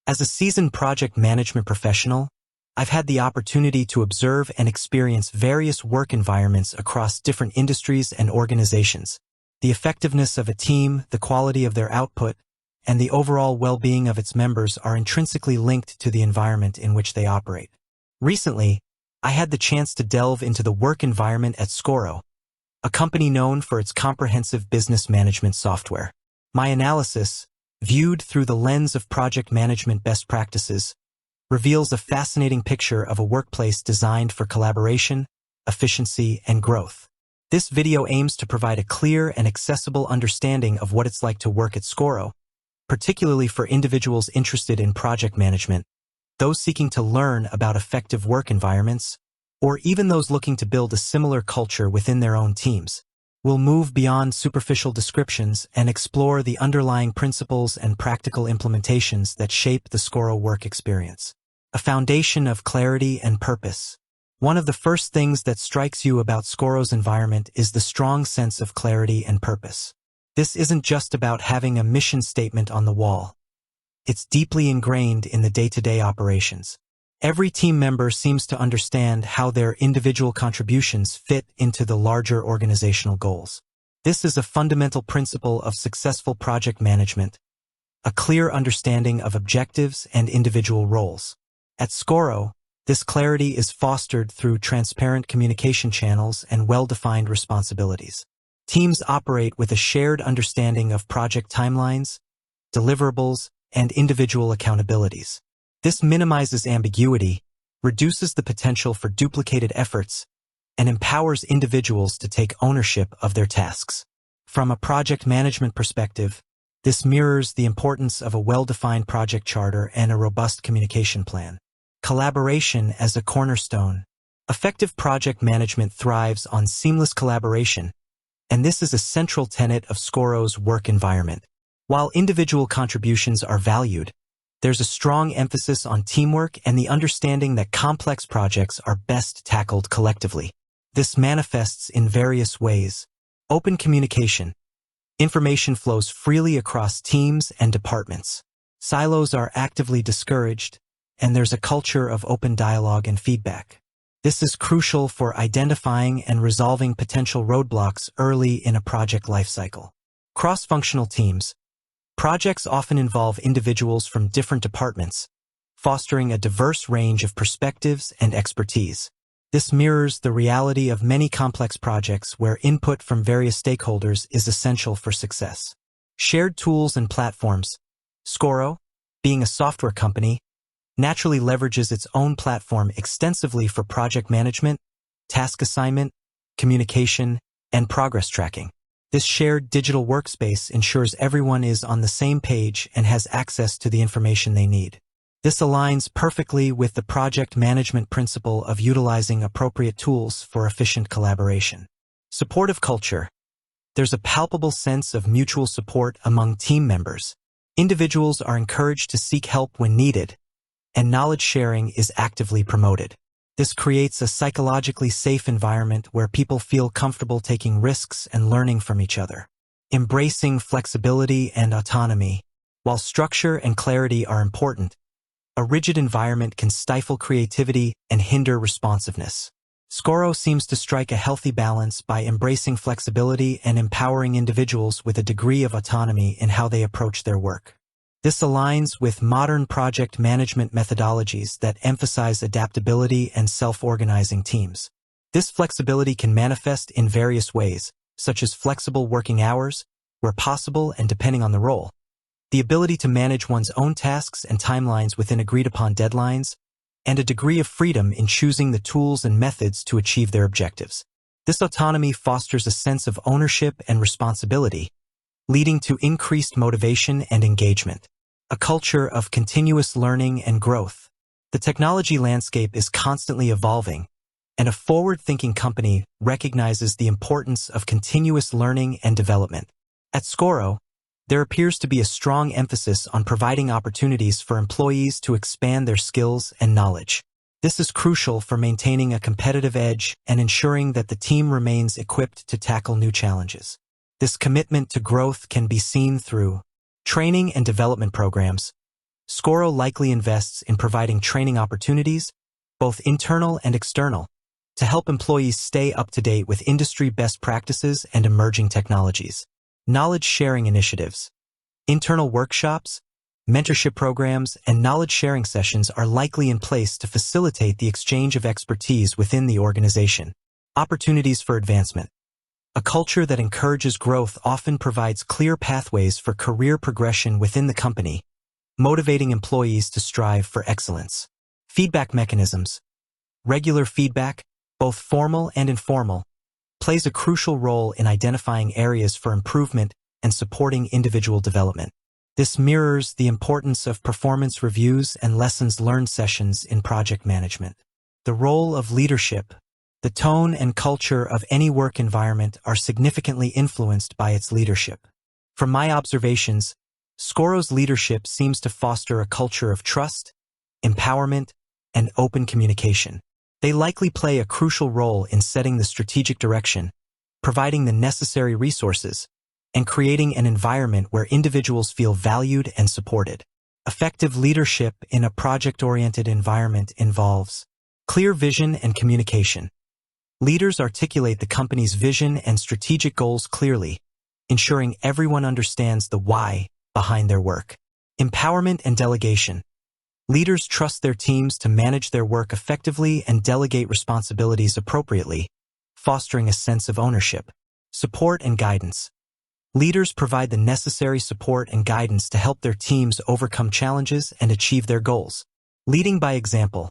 As a seasoned project management professional, I've had the opportunity to observe and experience various work environments across different industries and organizations. The effectiveness of a team, the quality of their output, and the overall well-being of its members are intrinsically linked to the environment in which they operate. Recently, I had the chance to delve into the work environment at Scoro, a company known for its comprehensive business management software. My analysis, viewed through the lens of project management best practices, reveals a fascinating picture of a workplace designed for collaboration, efficiency, and growth. This video aims to provide a clear and accessible understanding of what it's like to work at Scoro, particularly for individuals interested in project management, those seeking to learn about effective work environments, or even those looking to build a similar culture within their own teams. We'll move beyond superficial descriptions and explore the underlying principles and practical implementations that shape the Scoro work experience. A foundation of clarity and purpose. One of the first things that strikes you about Scoro's environment is the strong sense of clarity and purpose. This isn't just about having a mission statement on the wall. It's deeply ingrained in the day-to-day operations. Every team member seems to understand how their individual contributions fit into the larger organizational goals. This is a fundamental principle of successful project management, a clear understanding of objectives and individual roles. At Scoro, this clarity is fostered through transparent communication channels and well-defined responsibilities. Teams operate with a shared understanding of project timelines, deliverables, and individual accountabilities. This minimizes ambiguity, reduces the potential for duplicated efforts, and empowers individuals to take ownership of their tasks. From a project management perspective, this mirrors the importance of a well-defined project charter and a robust communication plan. Collaboration as a cornerstone. Effective project management thrives on seamless collaboration, and this is a central tenet of Scoro's work environment. While individual contributions are valued, there's a strong emphasis on teamwork and the understanding that complex projects are best tackled collectively. This manifests in various ways. Open communication. Information flows freely across teams and departments. Silos are actively discouraged, and there's a culture of open dialogue and feedback. This is crucial for identifying and resolving potential roadblocks early in a project lifecycle. Cross-functional teams. Projects often involve individuals from different departments, fostering a diverse range of perspectives and expertise. This mirrors the reality of many complex projects where input from various stakeholders is essential for success. Shared tools and platforms. Scoro, being a software company, naturally leverages its own platform extensively for project management, task assignment, communication, and progress tracking. This shared digital workspace ensures everyone is on the same page and has access to the information they need. This aligns perfectly with the project management principle of utilizing appropriate tools for efficient collaboration. Supportive culture. There's a palpable sense of mutual support among team members. Individuals are encouraged to seek help when needed, and knowledge sharing is actively promoted. This creates a psychologically safe environment where people feel comfortable taking risks and learning from each other. Embracing flexibility and autonomy. While structure and clarity are important, a rigid environment can stifle creativity and hinder responsiveness. Scoro seems to strike a healthy balance by embracing flexibility and empowering individuals with a degree of autonomy in how they approach their work. This aligns with modern project management methodologies that emphasize adaptability and self-organizing teams. This flexibility can manifest in various ways, such as flexible working hours, where possible and depending on the role, the ability to manage one's own tasks and timelines within agreed-upon deadlines, and a degree of freedom in choosing the tools and methods to achieve their objectives. This autonomy fosters a sense of ownership and responsibility, leading to increased motivation and engagement. A culture of continuous learning and growth. The technology landscape is constantly evolving, and a forward-thinking company recognizes the importance of continuous learning and development. At Scoro, there appears to be a strong emphasis on providing opportunities for employees to expand their skills and knowledge. This is crucial for maintaining a competitive edge and ensuring that the team remains equipped to tackle new challenges. This commitment to growth can be seen through training and development programs, Scoro likely invests in providing training opportunities, both internal and external, to help employees stay up to date with industry best practices and emerging technologies. Knowledge sharing initiatives. Internal workshops, mentorship programs, and knowledge sharing sessions are likely in place to facilitate the exchange of expertise within the organization. Opportunities for advancement. A culture that encourages growth often provides clear pathways for career progression within the company, motivating employees to strive for excellence. Feedback mechanisms. Regular feedback, both formal and informal, plays a crucial role in identifying areas for improvement and supporting individual development. This mirrors the importance of performance reviews and lessons learned sessions in project management. The role of leadership. The tone and culture of any work environment are significantly influenced by its leadership. From my observations, Scoro's leadership seems to foster a culture of trust, empowerment, and open communication. They likely play a crucial role in setting the strategic direction, providing the necessary resources, and creating an environment where individuals feel valued and supported. Effective leadership in a project-oriented environment involves clear vision and communication. Leaders articulate the company's vision and strategic goals clearly, ensuring everyone understands the why behind their work. Empowerment and delegation. Leaders trust their teams to manage their work effectively and delegate responsibilities appropriately, fostering a sense of ownership. Support and guidance. Leaders provide the necessary support and guidance to help their teams overcome challenges and achieve their goals. Leading by example.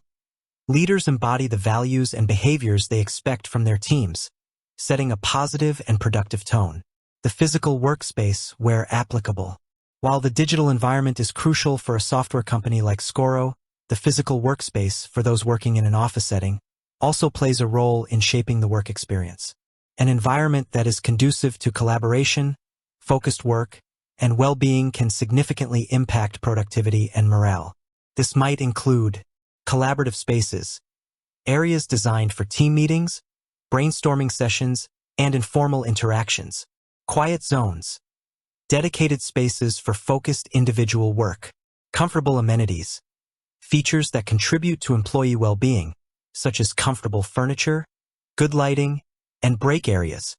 Leaders embody the values and behaviors they expect from their teams, setting a positive and productive tone. The physical workspace where applicable. While the digital environment is crucial for a software company like Scoro, the physical workspace for those working in an office setting also plays a role in shaping the work experience. An environment that is conducive to collaboration, focused work, and well-being can significantly impact productivity and morale. This might include collaborative spaces, areas designed for team meetings, brainstorming sessions, and informal interactions. Quiet zones. Dedicated spaces for focused individual work. Comfortable amenities. Features that contribute to employee well-being, such as comfortable furniture, good lighting, and break areas,